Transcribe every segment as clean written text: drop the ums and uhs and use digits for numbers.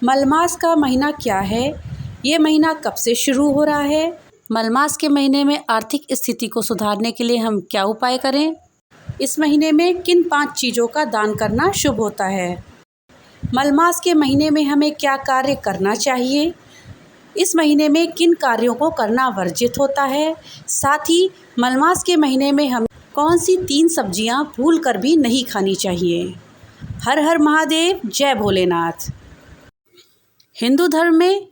मलमास का महीना क्या है? ये महीना कब से शुरू हो रहा है? मलमास के महीने में आर्थिक स्थिति को सुधारने के लिए हम क्या उपाय करें? इस महीने में किन 5 चीज़ों का दान करना शुभ होता है? मलमास के महीने में हमें क्या कार्य करना चाहिए? इस महीने में किन कार्यों को करना वर्जित होता है? साथ ही मलमास के महीने में हम कौन सी 3 सब्जियां भूल कर भी नहीं खानी चाहिए? हर हर महादेव, जय भोलेनाथ। हिंदू धर्म में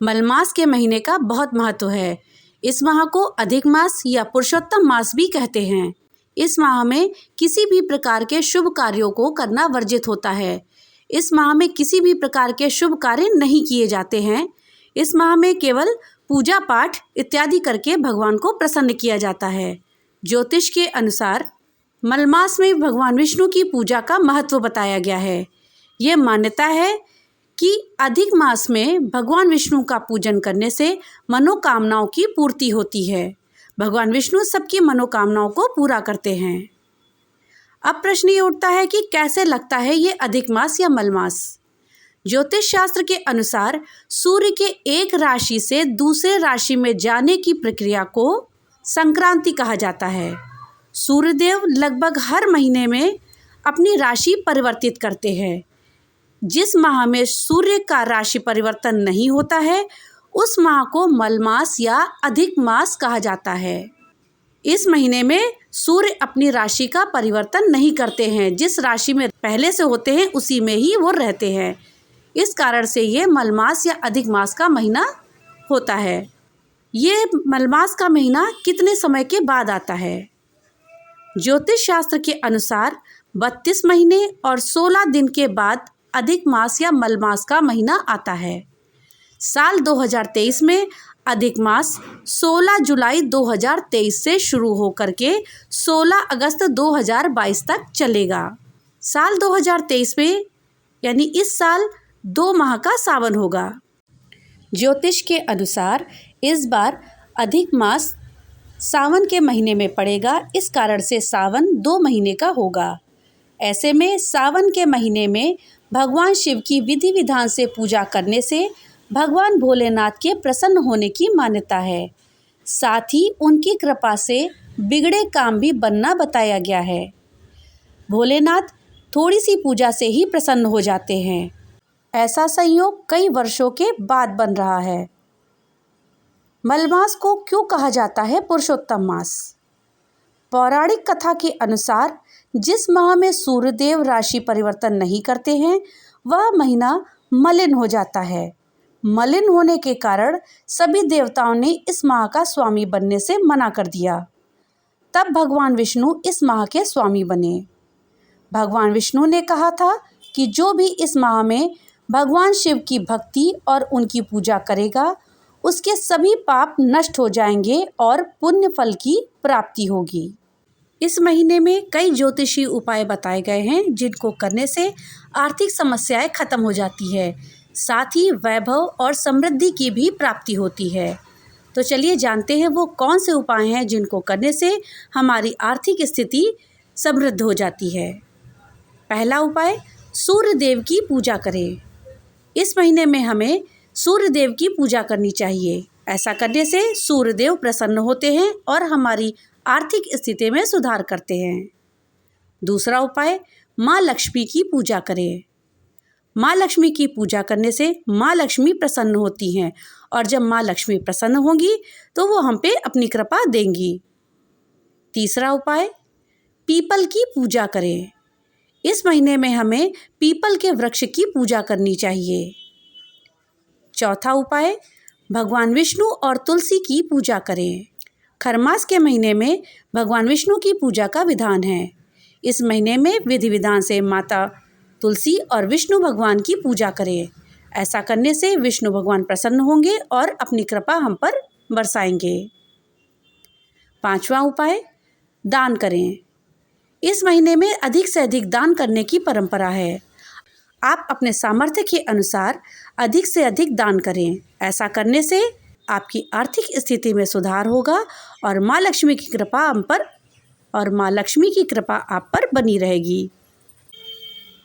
मलमास के महीने का बहुत महत्व है। इस माह को अधिक मास या पुरुषोत्तम मास भी कहते हैं। इस माह में किसी भी प्रकार के शुभ कार्यों को करना वर्जित होता है। इस माह में किसी भी प्रकार के शुभ कार्य नहीं किए जाते हैं। इस माह में केवल पूजा पाठ इत्यादि करके भगवान को प्रसन्न किया जाता है। ज्योतिष के अनुसार मलमास में भगवान विष्णु की पूजा का महत्व बताया गया है। ये मान्यता है कि अधिक मास में भगवान विष्णु का पूजन करने से मनोकामनाओं की पूर्ति होती है। भगवान विष्णु सबकी मनोकामनाओं को पूरा करते हैं। अब प्रश्न ये उठता है कि कैसे लगता है ये अधिक मास या मलमास? ज्योतिष शास्त्र के अनुसार सूर्य के एक राशि से दूसरे राशि में जाने की प्रक्रिया को संक्रांति कहा जाता है। सूर्यदेव लगभग हर महीने में अपनी राशि परिवर्तित करते हैं। जिस माह में सूर्य का राशि परिवर्तन नहीं होता है उस माह को मलमास या अधिक मास कहा जाता है। इस महीने में सूर्य अपनी राशि का परिवर्तन नहीं करते हैं। जिस राशि में पहले से होते हैं उसी में ही वो रहते हैं। इस कारण से ये मलमास या अधिक मास का महीना होता है। ये मलमास का महीना कितने समय के बाद आता है? ज्योतिष शास्त्र के अनुसार 32 महीने और 16 दिन के बाद अधिक मास या मलमास का महीना आता है। साल 2023 में अधिक मास 16 जुलाई 2023 से शुरू होकर के 16 अगस्त 2022 तक चलेगा। साल 2023 में यानी इस साल 2 माह का सावन होगा। ज्योतिष के अनुसार इस बार अधिक मास सावन के महीने में पड़ेगा। इस कारण से सावन 2 महीने का होगा। ऐसे में सावन के महीने में भगवान शिव की विधि विधान से पूजा करने से भगवान भोलेनाथ के प्रसन्न होने की मान्यता है। साथ ही उनकी कृपा से बिगड़े काम भी बनना बताया गया है। भोलेनाथ थोड़ी सी पूजा से ही प्रसन्न हो जाते हैं। ऐसा संयोग कई वर्षों के बाद बन रहा है। मलमास को क्यों कहा जाता है पुरुषोत्तम मास? पौराणिक कथा के अनुसार जिस माह में सूर्यदेव राशि परिवर्तन नहीं करते हैं वह महीना मलिन हो जाता है। मलिन होने के कारण सभी देवताओं ने इस माह का स्वामी बनने से मना कर दिया। तब भगवान विष्णु इस माह के स्वामी बने। भगवान विष्णु ने कहा था कि जो भी इस माह में भगवान शिव की भक्ति और उनकी पूजा करेगा उसके सभी पाप नष्ट हो जाएंगे और पुण्य फल की प्राप्ति होगी। इस महीने में कई ज्योतिषी उपाय बताए गए हैं जिनको करने से आर्थिक समस्याएं खत्म हो जाती है। साथ ही वैभव और समृद्धि की भी प्राप्ति होती है। तो चलिए जानते हैं वो कौन से उपाय हैं जिनको करने से हमारी आर्थिक स्थिति समृद्ध हो जाती है। पहला उपाय, सूर्य देव की पूजा करें। इस महीने में हमें सूर्य देव की पूजा करनी चाहिए। ऐसा करने से सूर्य देव प्रसन्न होते हैं और हमारी आर्थिक स्थिति में सुधार करते हैं। दूसरा उपाय, माँ लक्ष्मी की पूजा करें। माँ लक्ष्मी की पूजा करने से माँ लक्ष्मी प्रसन्न होती हैं और जब माँ लक्ष्मी प्रसन्न होंगी तो वो हम पे अपनी कृपा देंगी। तीसरा उपाय, पीपल की पूजा करें। इस महीने में हमें पीपल के वृक्ष की पूजा करनी चाहिए। चौथा उपाय, भगवान विष्णु और तुलसी की पूजा करें। खरमास के महीने में भगवान विष्णु की पूजा का विधान है। इस महीने में विधि विधान से माता तुलसी और विष्णु भगवान की पूजा करें। ऐसा करने से विष्णु भगवान प्रसन्न होंगे और अपनी कृपा हम पर बरसाएंगे। पांचवा उपाय, दान करें। इस महीने में अधिक से अधिक दान करने की परंपरा है। आप अपने सामर्थ्य के अनुसार अधिक से अधिक दान करें। ऐसा करने से आपकी आर्थिक स्थिति में सुधार होगा और माँ लक्ष्मी की कृपा आप पर बनी रहेगी।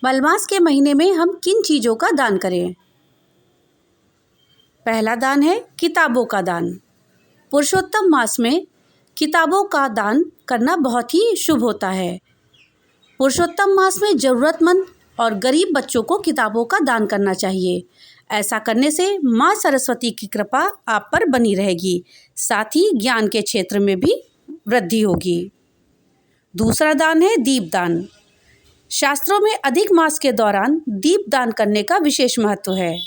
मलमास के महीने में हम किन चीज़ों का दान करें? पहला दान है किताबों का दान। पुरुषोत्तम मास में किताबों का दान करना बहुत ही शुभ होता है। पुरुषोत्तम मास में ज़रूरतमंद और गरीब बच्चों को किताबों का दान करना चाहिए। ऐसा करने से माँ सरस्वती की कृपा आप पर बनी रहेगी, साथ ही ज्ञान के क्षेत्र में भी वृद्धि होगी। दूसरा दान है दीपदान। शास्त्रों में अधिक मास के दौरान दीपदान करने का विशेष महत्व है।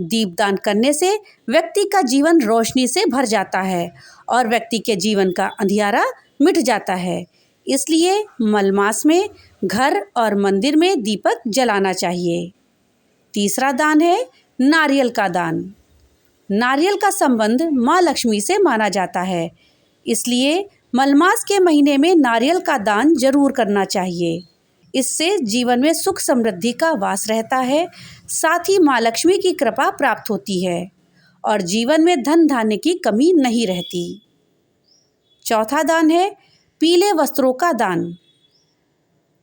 दीपदान करने से व्यक्ति का जीवन रोशनी से भर जाता है और व्यक्ति के जीवन का अंधियारा मिट जाता है। इसलिए मलमास में घर और मंदिर में दीपक जलाना चाहिए। तीसरा दान है नारियल का दान। नारियल का संबंध माँ लक्ष्मी से माना जाता है, इसलिए मलमास के महीने में नारियल का दान जरूर करना चाहिए। इससे जीवन में सुख समृद्धि का वास रहता है, साथ ही माँ लक्ष्मी की कृपा प्राप्त होती है और जीवन में धन धान्य की कमी नहीं रहती। चौथा दान है पीले वस्त्रों का दान।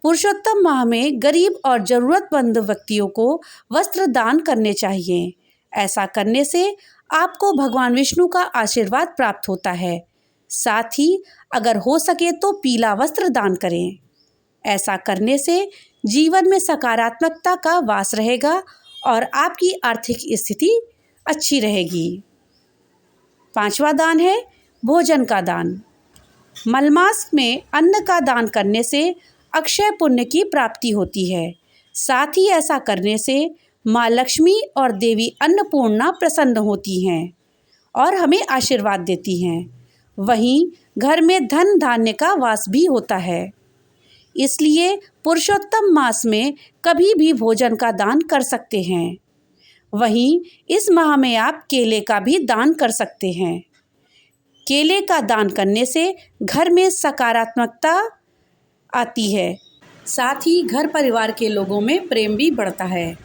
पुरुषोत्तम माह में गरीब और ज़रूरतमंद व्यक्तियों को वस्त्र दान करने चाहिए। ऐसा करने से आपको भगवान विष्णु का आशीर्वाद प्राप्त होता है। साथ ही अगर हो सके तो पीला वस्त्र दान करें। ऐसा करने से जीवन में सकारात्मकता का वास रहेगा और आपकी आर्थिक स्थिति अच्छी रहेगी। पांचवा दान है भोजन का दान। मलमास में अन्न का दान करने से अक्षय पुण्य की प्राप्ति होती है। साथ ही ऐसा करने से माँ लक्ष्मी और देवी अन्नपूर्णा प्रसन्न होती हैं और हमें आशीर्वाद देती हैं। वहीं घर में धन धान्य का वास भी होता है। इसलिए पुरुषोत्तम मास में कभी भी भोजन का दान कर सकते हैं। वहीं इस माह में आप केले का भी दान कर सकते हैं। केले का दान करने से घर में सकारात्मकता आती है, साथ ही घर परिवार के लोगों में प्रेम भी बढ़ता है।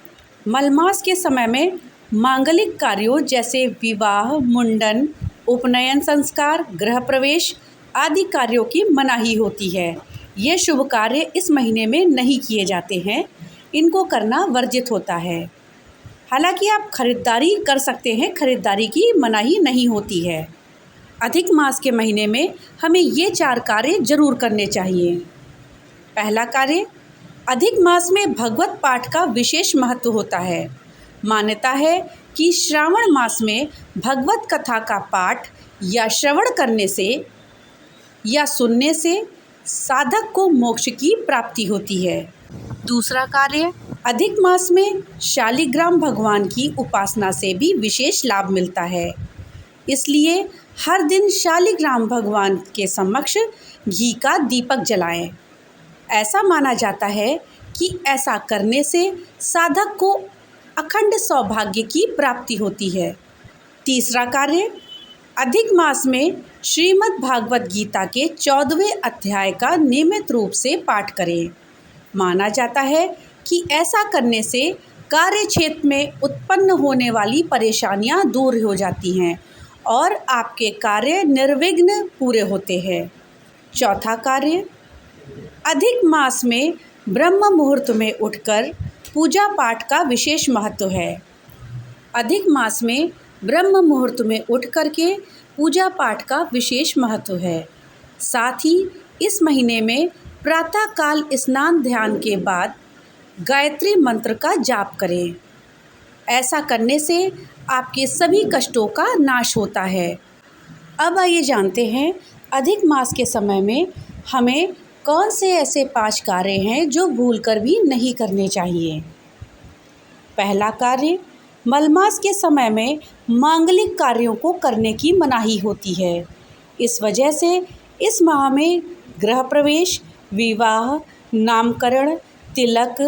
मलमास के समय में मांगलिक कार्यों जैसे विवाह, मुंडन, उपनयन संस्कार, गृह प्रवेश आदि कार्यों की मनाही होती है। ये शुभ कार्य इस महीने में नहीं किए जाते हैं, इनको करना वर्जित होता है। हालांकि आप खरीदारी कर सकते हैं, खरीदारी की मनाही नहीं होती है। अधिक मास के महीने में हमें ये 4 कार्य जरूर करने चाहिए। पहला कार्य, अधिक मास में भगवत पाठ का विशेष महत्व होता है। मान्यता है कि श्रावण मास में भगवत कथा का पाठ या श्रवण करने से या सुनने से साधक को मोक्ष की प्राप्ति होती है। दूसरा कार्य, अधिक मास में शालिग्राम भगवान की उपासना से भी विशेष लाभ मिलता है। इसलिए हर दिन शालिग्राम भगवान के समक्ष घी का दीपक जलाएं। ऐसा माना जाता है कि ऐसा करने से साधक को अखंड सौभाग्य की प्राप्ति होती है। तीसरा कार्य, अधिक मास में श्रीमद् भागवत गीता के 14वें अध्याय का नियमित रूप से पाठ करें। माना जाता है कि ऐसा करने से कार्य क्षेत्र में उत्पन्न होने वाली परेशानियां दूर हो जाती हैं और आपके कार्य निर्विघ्न पूरे होते हैं। चौथा कार्य, अधिक मास में ब्रह्म मुहूर्त में उठकर पूजा पाठ का विशेष महत्व है। अधिक मास में ब्रह्म मुहूर्त में उठ कर के पूजा पाठ का विशेष महत्व है। साथ ही इस महीने में प्रातःकाल स्नान ध्यान के बाद गायत्री मंत्र का जाप करें। ऐसा करने से आपके सभी कष्टों का नाश होता है। अब आइए जानते हैं अधिक मास के समय में हमें कौन से ऐसे 5 कार्य हैं जो भूलकर भी नहीं करने चाहिए। पहला कार्य, मलमास के समय में मांगलिक कार्यों को करने की मनाही होती है। इस वजह से इस माह में गृह प्रवेश, विवाह, नामकरण, तिलक,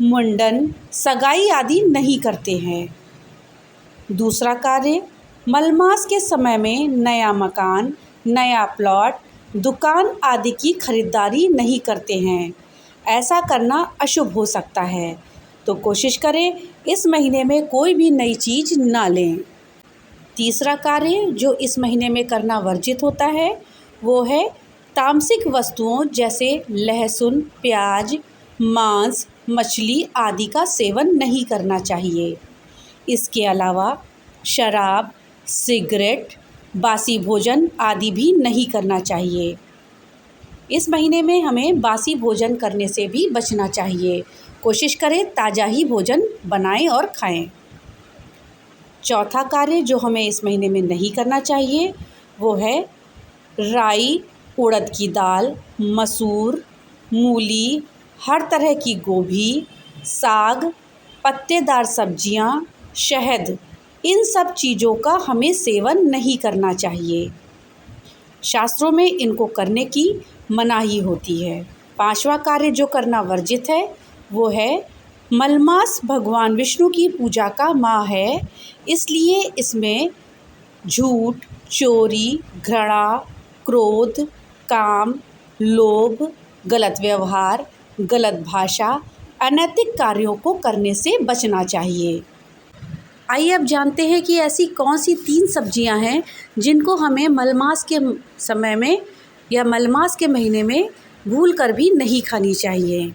मुंडन, सगाई आदि नहीं करते हैं। दूसरा कार्य, मलमास के समय में नया मकान, नया प्लॉट, दुकान आदि की खरीदारी नहीं करते हैं। ऐसा करना अशुभ हो सकता है, तो कोशिश करें इस महीने में कोई भी नई चीज़ ना लें। तीसरा कार्य जो इस महीने में करना वर्जित होता है वो है तामसिक वस्तुओं जैसे लहसुन, प्याज, मांस, मछली आदि का सेवन नहीं करना चाहिए। इसके अलावा शराब, सिगरेट, बासी भोजन आदि भी नहीं करना चाहिए। इस महीने में हमें बासी भोजन करने से भी बचना चाहिए। कोशिश करें ताज़ा ही भोजन बनाएं और खाएं। चौथा कार्य जो हमें इस महीने में नहीं करना चाहिए वो है राई, उड़द की दाल, मसूर, मूली, हर तरह की गोभी, साग, पत्तेदार सब्जियां, शहद, इन सब चीज़ों का हमें सेवन नहीं करना चाहिए। शास्त्रों में इनको करने की मनाही होती है। पांचवा कार्य जो करना वर्जित है वो है मलमास भगवान विष्णु की पूजा का माह है, इसलिए इसमें झूठ, चोरी, घृणा, क्रोध, काम, लोभ, गलत व्यवहार, गलत भाषा, अनैतिक कार्यों को करने से बचना चाहिए। आइए अब जानते हैं कि ऐसी कौन सी 3 सब्जियां हैं जिनको हमें मलमास के समय में या मलमास के महीने में भूल कर भी नहीं खानी चाहिए।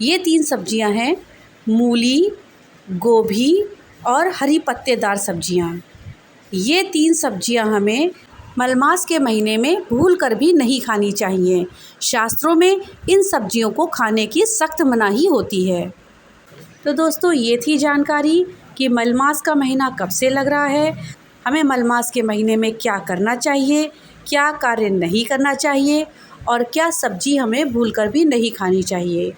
ये 3 सब्जियां हैं मूली, गोभी और हरी पत्तेदार सब्जियां। ये 3 सब्जियां हमें मलमास के महीने में भूल कर भी नहीं खानी चाहिए। शास्त्रों में इन सब्जियों को खाने की सख्त मनाही होती है। तो दोस्तों ये थी जानकारी कि मलमास का महीना कब से लग रहा है, हमें मलमास के महीने में क्या करना चाहिए, क्या कार्य नहीं करना चाहिए और क्या सब्जी हमें भूलकर भी नहीं खानी चाहिए।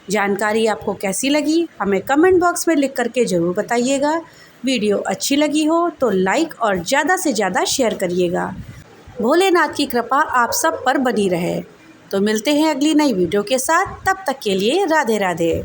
जानकारी आपको कैसी लगी हमें कमेंट बॉक्स में लिख करके ज़रूर बताइएगा। वीडियो अच्छी लगी हो तो लाइक और ज़्यादा से ज़्यादा शेयर करिएगा। भोलेनाथ की कृपा आप सब पर बनी रहे। तो मिलते हैं अगली नई वीडियो के साथ, तब तक के लिए राधे राधे।